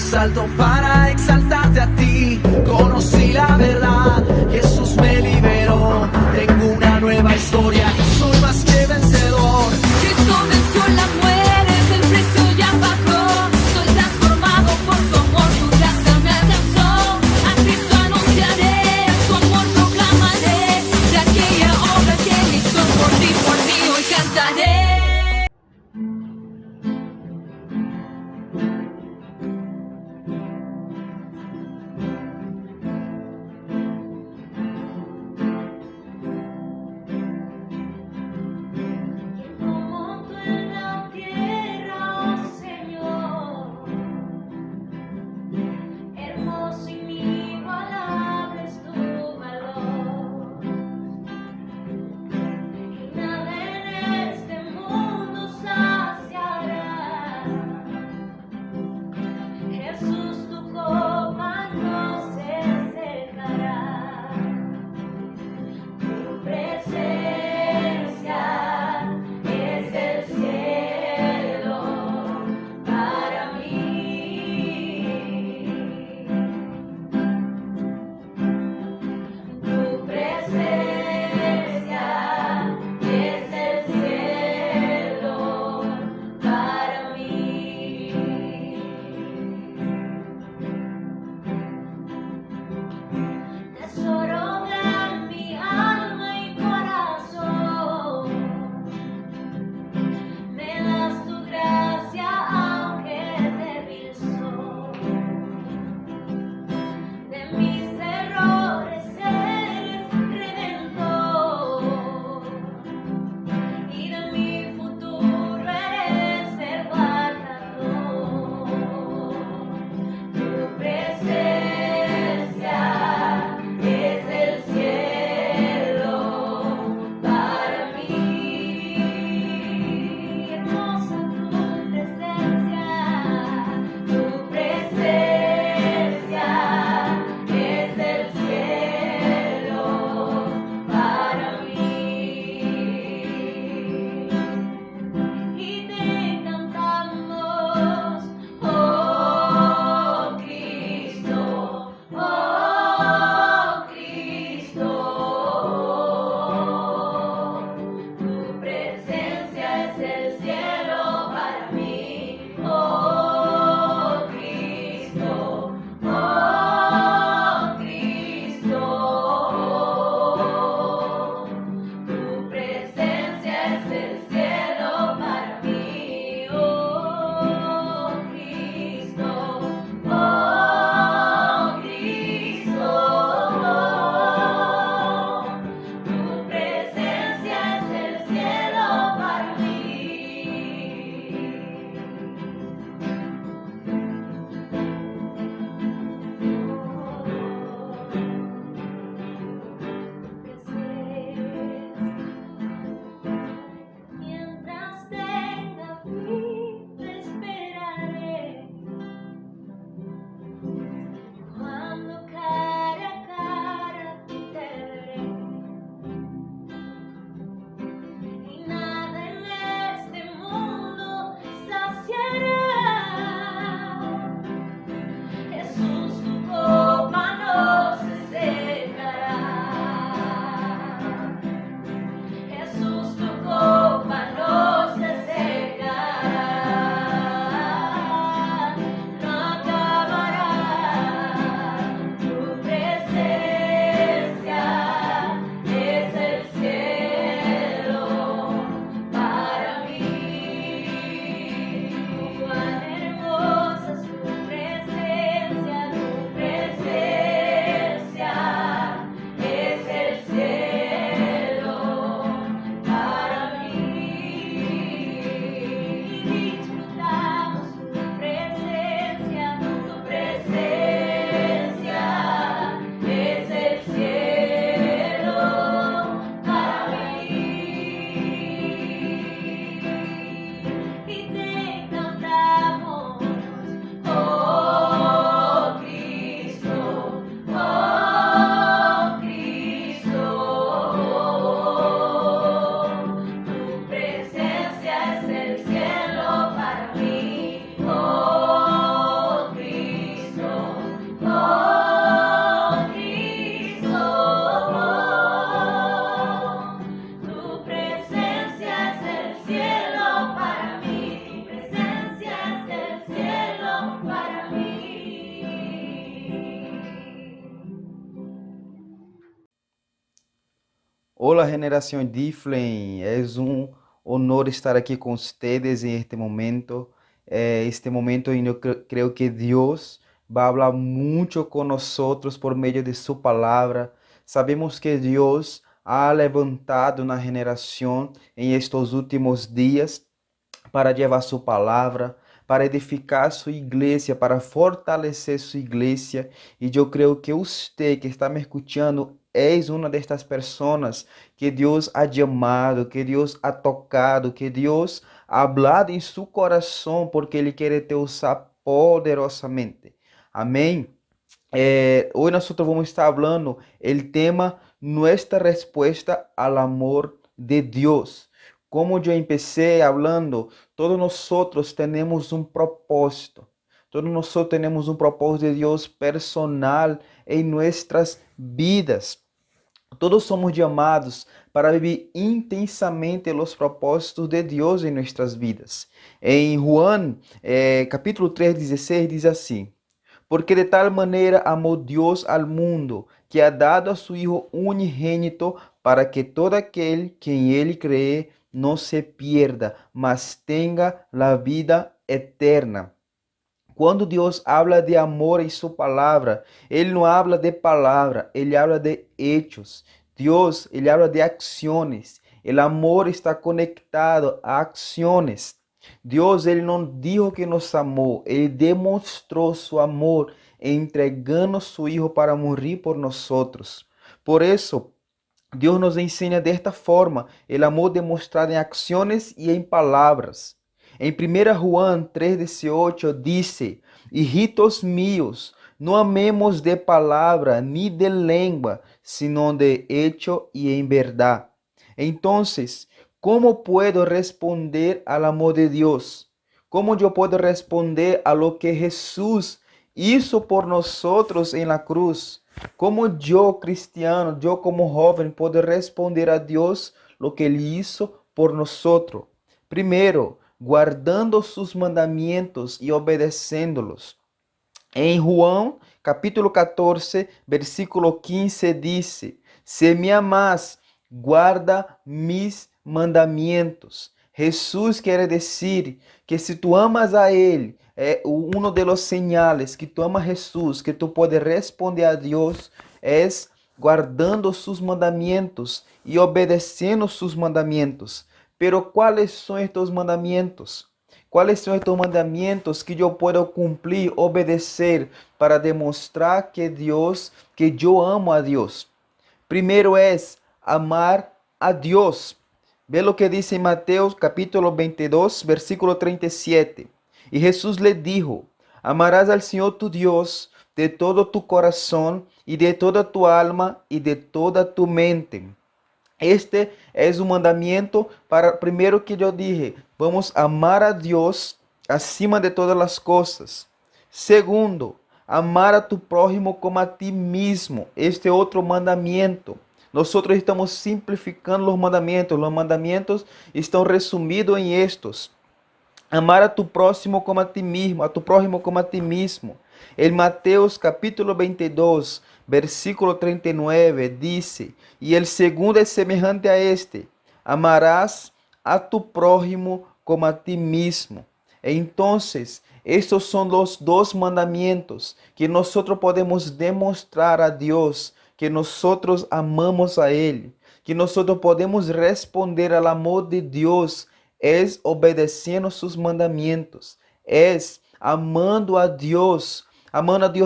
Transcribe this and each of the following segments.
salto para exaltarte a ti. Conocí la verdad, Jesús me liberó. Tengo una nueva historia y soy más que vencedor. Cristo venció la muerte, el precio ya pagó. Soy transformado por su amor, su gracia me alcanzó. A Cristo anunciaré, su amor proclamaré. De aquella obra que él hizo por ti, por mí, hoy cantaré. Hola generación Difflin, es un honor estar aquí con ustedes en este momento. Este momento y yo creo que Dios va a hablar mucho con nosotros por medio de su palabra. Sabemos que Dios ha levantado una generación en estos últimos días para llevar su palabra, para edificar su iglesia, para fortalecer su iglesia. Y yo creo que usted que está me escuchando es una de estas personas que Dios ha llamado, que Dios ha tocado, que Dios ha hablado en su corazón porque Ele quiere te usar poderosamente. Amém? Hoy nosotros vamos a estar hablando el tema nuestra respuesta al amor de Dios. Como yo empecé hablando, todos nosotros tenemos un propósito. Todos nosotros tenemos un propósito de Dios personal en nuestras vidas. Todos somos llamados para vivir intensamente os propósitos de Deus em nossas vidas. Em Juan, capítulo 3:16, diz assim: Porque de tal maneira amou Deus ao mundo, que ha dado a su Hijo unigênito, para que todo aquele que em Ele cree não se pierda, mas tenha a vida eterna. Quando Deus habla de amor em sua palavra, Ele não habla de palavra, Ele habla de hechos. Deus, Ele habla de acciones. O amor está conectado a acciones. Deus, Ele não dijo que nos amou, Ele demonstrou seu amor entregando seu Hijo para morrer por nós. Por isso, Deus nos ensina desta forma, o amor demonstrado em ações e em palavras. Em 1 Juan 3:18 diz: Hijitos míos, não amemos de palavra ni de lengua, sino de hecho e em verdade. Então, como puedo responder ao amor de Deus? Como eu posso responder a lo que Jesús hizo por nosotros en la cruz? Como eu, cristiano, eu como jovem, posso responder a Deus lo que Ele hizo por nosotros? Primeiro, guardando sus mandamientos e obedecendo-los. Em João, capítulo 14, versículo 15, diz: Se me amas, guarda mis mandamientos. Jesus quer dizer que se tu amas a Ele, uno de los señales que tu amas a Jesus, que tu puedes responder a Deus, é guardando sus mandamientos e obedecendo sus mandamientos. Pero ¿cuáles son estos mandamientos? ¿Cuáles son estos mandamientos que yo puedo cumplir, obedecer para demostrar que yo amo a Dios? Primero es amar a Dios. Ve lo que dice en Mateo capítulo 22, versículo 37. Y Jesús le dijo: Amarás al Señor tu Dios de todo tu corazón y de toda tu alma y de toda tu mente. Este es un mandamiento para, primero que yo dije, vamos a amar a Dios acima de todas las cosas. Segundo, amar a tu prójimo como a ti mismo. Este otro mandamiento. Nosotros estamos simplificando los mandamientos están resumidos en estos. Amar a tu próximo como a ti mismo, a tu prójimo como a ti mismo. En Mateus capítulo 22, versículo 39, dice: Y el segundo es semejante a este: amarás a tu prójimo como a ti mismo. Entonces, estos son los dos mandamientos que nosotros podemos demostrar a Dios que nosotros amamos a Él, que nosotros podemos responder al amor de Dios es obedeciendo sus mandamientos, es amando a Dios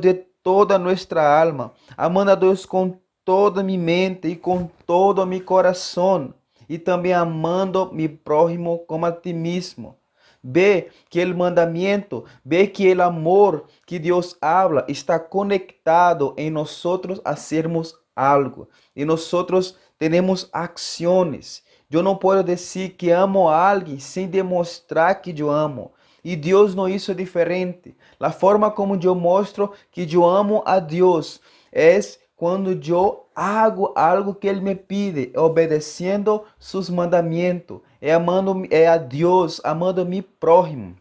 de toda nuestra alma, amando a Dios con toda mi mente y con todo mi corazón, y también amando mi prójimo como a ti mismo. Ve que el mandamiento, ve que el amor que Dios habla está conectado en nosotros a hacermos algo, y nosotros tenemos acciones. Eu não posso dizer que amo a alguém sem demonstrar que eu amo. E Deus não hizo diferente. A forma como eu mostro que eu amo a Deus é quando eu hago algo que Ele me pide, obedecendo seus mandamentos, amando a Deus, amando mi prójimo.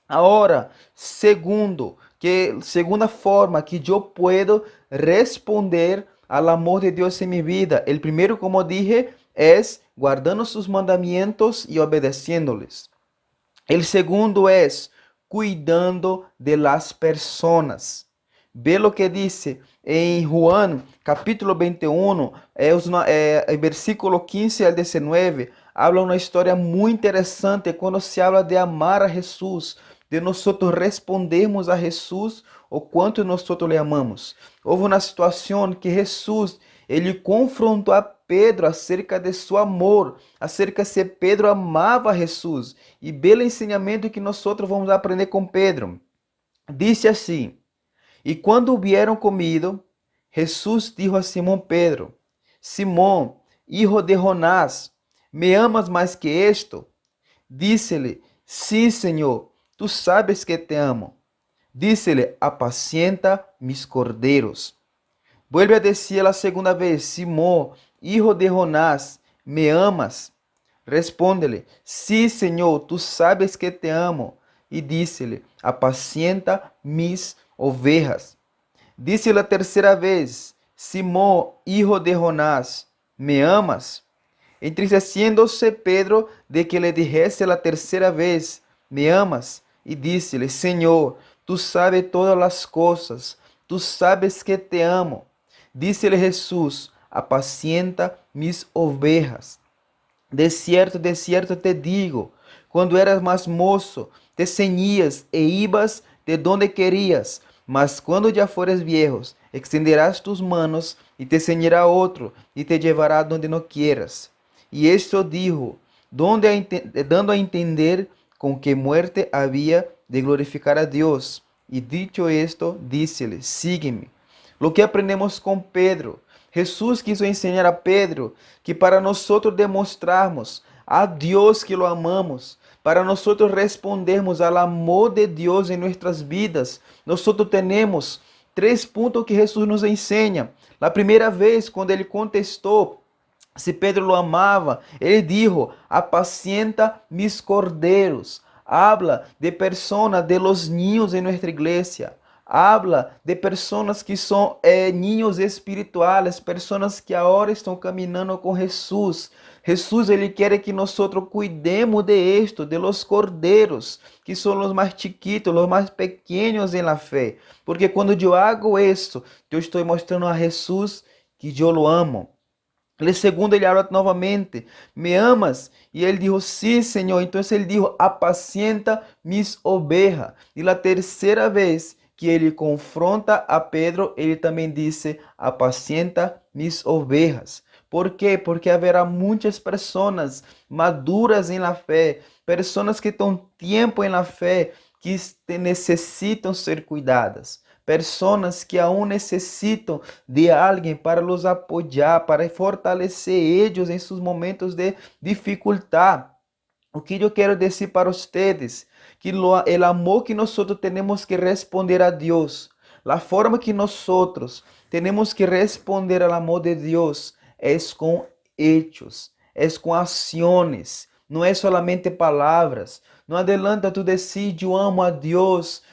Agora, segunda forma que eu puedo responder al amor de Dios en mi vida? El primero, como dije, es guardando sus mandamientos y obedeciéndoles. El segundo es cuidando de las personas. Ve lo que dice en Juan capítulo 21, el versículo 15 al 19, habla una historia muy interesante cuando se habla de amar a Jesús, de nosotros respondermos a Jesús o quanto nosotros le amamos. Houve uma situação que Jesus, ele confrontou a Pedro acerca de seu amor, acerca se Pedro amava a Jesus. E belo ensinamento que nós vamos aprender com Pedro. Disse assim: E quando hubieron comido, Jesus dijo a Simão Pedro: Simão, hijo de Jonás, ¿me amas mais que esto? Disse-lhe: Sim, Senhor, tu sabes que te amo. Disse-lhe: Apacienta mis corderos. Vuelve a decir la segunda vez: Simón, hijo de Jonás, ¿me amas? Respóndele: Sí, Señor, tú sabes que te amo. Y dícele: Apacienta mis ovejas. Dice la tercera vez: Simón, hijo de Jonás, ¿me amas? Entristeciéndose Pedro de que le dijese la tercera vez: ¿Me amas? Y dícele: Señor, tú sabes todas las cosas, tú sabes que te amo. Dícele Jesús: Apacienta mis ovejas. De cierto te digo, cuando eras más mozo, te ceñías e ibas de donde querías, mas cuando ya fueres viejos, extenderás tus manos y te ceñirá otro y te llevará donde no quieras. Y esto dijo, dando a entender con qué muerte había de glorificar a Dios. Y dicho esto, dícele: Sígueme. Lo que aprendemos com Pedro, Jesús quiso enseñar a Pedro que para nosotros demostrarmos a Dios que lo amamos, para nosotros respondermos al amor de Dios en nuestras vidas, nosotros tenemos 3 puntos que Jesús nos enseña. La primera vez, cuando ele contestou se Pedro lo amava, ele dijo: Apacienta mis corderos. Habla de personas, de los niños en nuestra iglesia. Habla de personas que são niños espirituales, personas que agora estão caminhando com Jesus. Jesus, ele quer que nós cuidemos de esto, de los corderos, que são os mais chiquitos, os mais pequenos em la fé. Porque quando eu hago esto, eu estou mostrando a Jesus que eu lo amo. El segundo, ele habla novamente: ¿Me amas? Y él dijo: Sí, Señor. Entonces él dijo: Apacienta mis ovejas. Y la tercera vez que ele confronta a Pedro, ele também disse: Apacienta mis ovejas. ¿Por quê? Porque haverá muitas pessoas maduras em la fé, pessoas que estão tempo em la fé, que necessitam ser cuidadas. Pessoas que aún necessitam de alguém para los apoiar, para fortalecer eles em seus momentos de dificuldade. O que eu quero dizer para vocês, que o amor que nós temos que responder a Deus, a forma que nós temos que responder ao amor de Deus é com hechos, é com ações, não é solamente palavras. Não adianta tu dizer: eu amo a Deus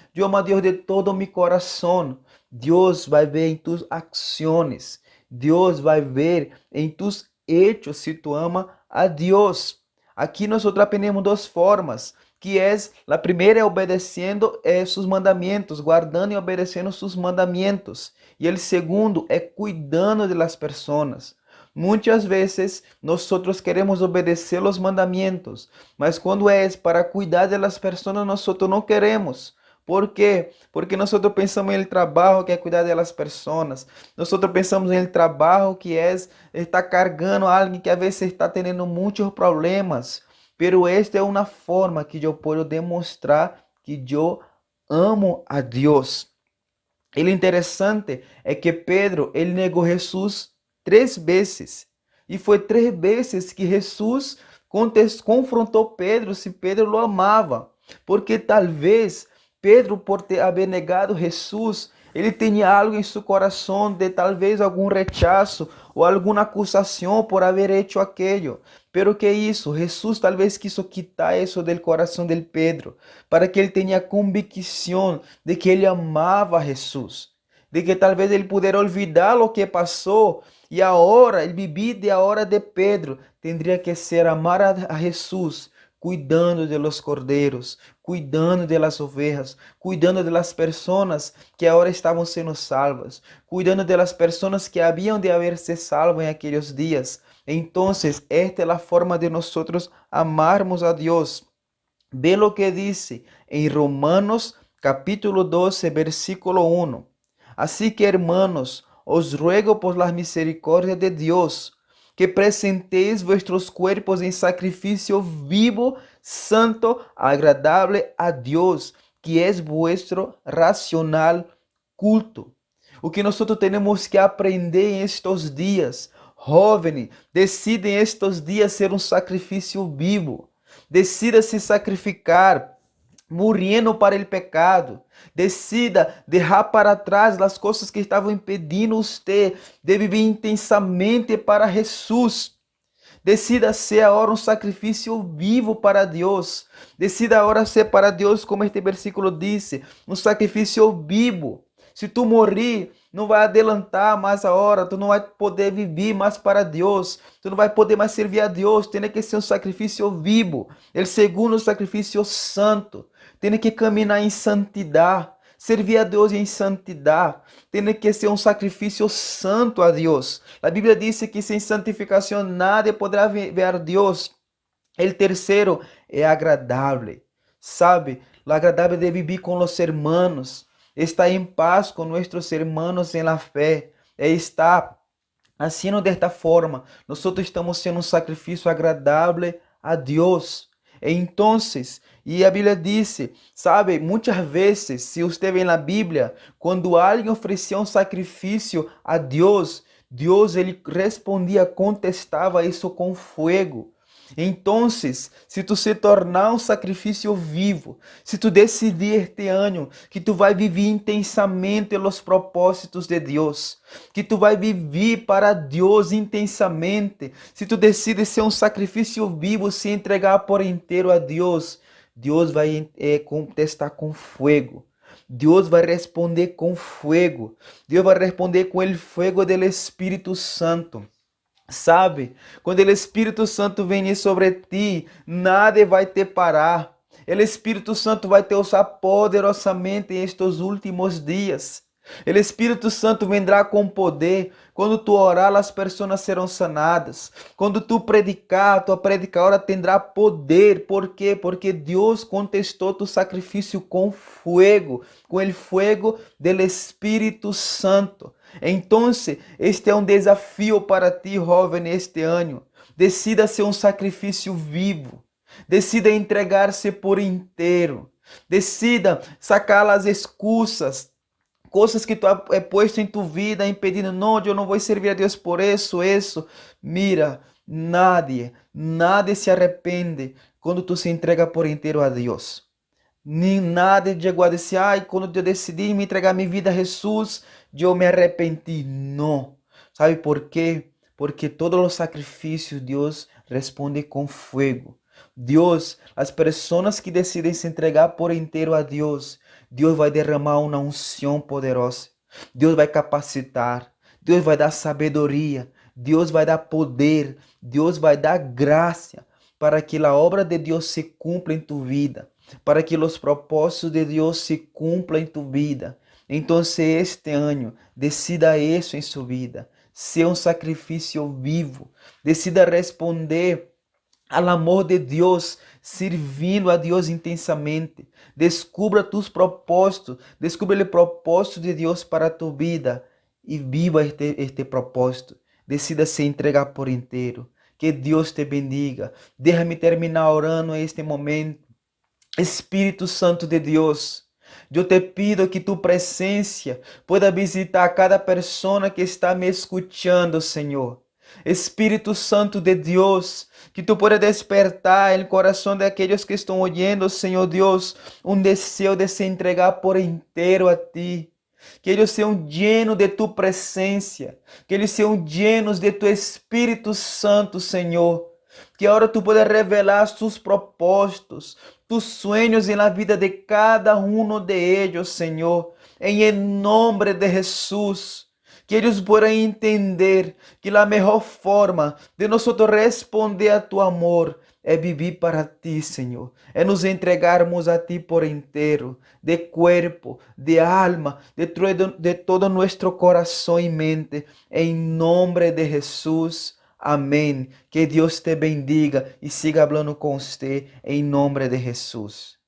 de todo mi coração. Deus vai ver em tus ações, Deus vai ver em tus hechos se tu ama a Deus. Aqui nós aprendemos 2 formas, que é, a primeira é obedecendo seus mandamentos, guardando e obedecendo seus mandamentos. E o segundo é cuidando de las pessoas. Muitas vezes nós queremos obedecer os mandamentos, mas quando é para cuidar de las pessoas, nós não queremos. ¿Por quê? Porque nós pensamos no trabalho que é cuidar de las pessoas. Nós pensamos no trabalho que é estar cargando a alguém que a vezes está tendo muitos problemas. Pero esta é uma forma que eu posso demonstrar que eu amo a Deus. E o interessante é que Pedro, ele negou Jesus 3 vezes. E foi 3 vezes que Jesus confrontou Pedro se Pedro o amava. Porque talvez Pedro, por haver negado Jesus, ele tinha algo em seu coração de talvez algum rechaço ou alguma acusação por haver hecho aquello. Pero que isso? Jesus talvez quiso quitar isso do coração de Pedro, para que ele tenha convicção de que ele amava a Jesus. de que talvez ele pudiera olvidar lo que passou e agora, ele vivir de a hora de Pedro, tendria que ser amar a Jesus, cuidando de los cordeiros, cuidando de las ovejas, cuidando de las personas que agora estavam sendo salvas, cuidando de las personas que haviam de haberse salvo em aqueles dias. Então, esta é a forma de nós amarmos a Deus. Ve lo que dice en Romanos capítulo 12, versículo 1. Así que, hermanos, os ruego por la misericordia de Dios, que presentéis vuestros cuerpos en sacrificio vivo, santo, agradable a Dios, que es vuestro racional culto. O que nós temos que aprender em estes dias, jovem, decide em estes dias ser um sacrifício vivo. Decida se sacrificar, morrendo para o pecado. Decida deixar para trás as coisas que estavam impedindo você de viver intensamente para Jesus. Decida ser agora um sacrifício vivo para Deus. Decida agora ser para Deus, como este versículo diz, um sacrifício vivo. Se tu morrer, não vai adelantar mais a hora, tu não vai poder viver mais para Deus, tu não vai poder mais servir a Deus, tem que ser um sacrifício vivo, o segundo sacrifício santo, tem que caminhar em santidade, servir a Deus em santidade, tem que ser um sacrifício santo a Deus. A Bíblia diz que sem santificação nada poderá ver a Deus. O terceiro é agradável, sabe? O agradável de viver com os hermanos, está em paz com nossos hermanos em la fé, está haciendo de esta forma. Nós estamos sendo um sacrifício agradável a Deus. Então, e a Bíblia diz, sabe, muitas vezes, se você vê na Bíblia, quando alguém oferecia um sacrifício a Deus, Deus ele respondia, contestava isso com fogo. Então, se tu se tornar um sacrifício vivo, se tu decidir este ano que tu vai viver intensamente os propósitos de Deus, que tu vai viver para Deus intensamente, se tu decides ser um sacrifício vivo, se entregar por inteiro a Deus, Deus vai contestar com fogo. Deus vai responder com fogo. Deus vai responder com o fogo do Espírito Santo. Sabe, quando o Espírito Santo venir sobre ti, nada vai te parar. O Espírito Santo vai te usar poderosamente em estes últimos dias. O Espírito Santo vendrá com poder. Quando tu orar, as pessoas serão sanadas. Quando tu predicar, tua predicadora terá poder. Por quê? Porque Deus contestou tu sacrifício com fogo, com o fogo do Espírito Santo. Então, este é um desafio para ti, jovem, este ano. Decida ser um sacrifício vivo. Decida entregar-se por inteiro. Decida sacar as excusas, coisas que tu é posto em tua vida, impedindo, não, eu não vou servir a Deus por isso. Mira, nadie se arrepende quando tu se entrega por inteiro a Deus. Nem nada chegou a dizer, quando eu decidi me entregar minha vida a Jesus, eu me arrependi. Não. Sabe por quê? Porque todos os sacrifícios Deus responde com fogo. Deus, as pessoas que decidem se entregar por inteiro a Deus, Deus vai derramar uma unção poderosa. Deus vai capacitar. Deus vai dar sabedoria. Deus vai dar poder. Deus vai dar graça para que a obra de Deus se cumpra em tu vida, para que os propósitos de Deus se cumpram em tu vida. Então, este ano, decida isso em sua vida. Ser um sacrifício vivo. Decida responder ao amor de Deus, servindo a Deus intensamente. Descubra tus propósitos. Descubra o propósito de Deus para tu vida e viva este propósito. Decida se entregar por inteiro. Que Deus te bendiga. Deixa-me terminar orando este momento. Espírito Santo de Deus, eu te pido que tu presença pueda visitar cada pessoa que está me escutando, Senhor. Espírito Santo de Deus, que tu pueda despertar o coração daqueles que estão ouvindo, Senhor Deus, um desejo de se entregar por inteiro a ti. Que eles sejam llenos de tu presença, que eles sejam llenos de tu Espírito Santo, Senhor. Que agora tu puedas revelar tus propósitos, tus sueños en la vida de cada uno de ellos, Señor, en el nombre de Jesús. Que ellos puedan entender que la mejor forma de nosotros responder a tu amor é vivir para ti, Senhor. É nos entregarmos a ti por inteiro, de cuerpo, de alma, de todo nuestro corazón y mente. En nombre de Jesús. Amém. Que Deus te bendiga e siga falando com você em nome de Jesus.